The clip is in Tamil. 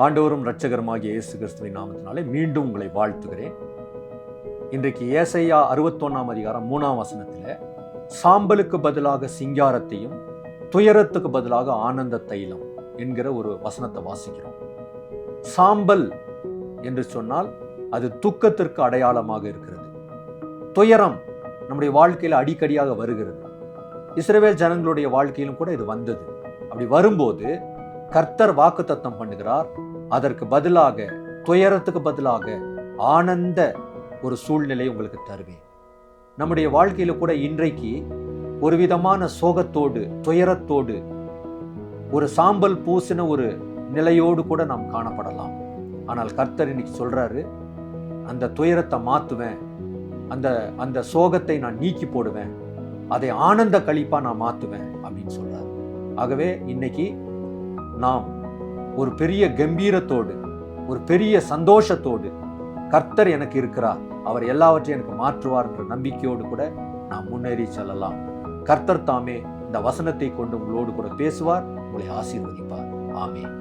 ஆண்டவரும் இரட்சகருமாகிய இயேசு கிறிஸ்துவின் நாமத்தினாலே மீண்டும் உங்களை வாழ்த்துகிறேன். இன்றைக்கு ஏசாயா 61 அதிகாரம் 3 வசனத்தில் சாம்பலுக்கு பதிலாக சிங்காரத்தையும் துயரத்துக்கு பதிலாக ஆனந்த தைலம் என்கிற ஒரு வசனத்தை வாசிக்கிறோம். சாம்பல் என்று சொன்னால் அது துக்கத்திற்கு அடையாளமாக இருக்கிறது. துயரம் நம்முடைய வாழ்க்கையில் அடிக்கடியாக வருகிறது. இஸ்ரவேல் ஜனங்களுடைய வாழ்க்கையிலும் கூட இது வந்தது. அப்படி வரும்போது கர்த்தர் வாக்குத்தத்தம் பண்ணுகிறார், அதற்கு பதிலாக துயரத்துக்கு பதிலாக ஆனந்த ஒரு சூழ்நிலை உங்களுக்கு தருவேன். நம்முடைய வாழ்க்கையில கூட இன்றைக்கு ஒரு விதமான சோகத்தோடு துயரத்தோடு ஒரு சாம்பல் பூசின ஒரு நிலையோடு கூட நாம் காணப்படலாம். ஆனால் கர்த்தர் இன்னைக்கு சொல்றாரு, அந்த துயரத்தை மாத்துவேன், அந்த சோகத்தை நான் நீக்கி போடுவேன், அதை ஆனந்த களிப்பா நான் மாத்துவேன் அப்படின்னு சொல்றாரு. ஆகவே இன்னைக்கு நாம் ஒரு பெரிய கம்பீரத்தோடு ஒரு பெரிய சந்தோஷத்தோடு கர்த்தர் எனக்கு இருக்கிறார், அவர் எல்லாவற்றையும் எனக்கு மாற்றுவார் என்ற நம்பிக்கையோடு கூட நாம் முன்னேறி செல்லலாம். கர்த்தர் தாமே இந்த வசனத்தை கொண்டு உங்களோடு கூட பேசுவார், உங்களை ஆசீர்வதிப்பார். ஆமென்.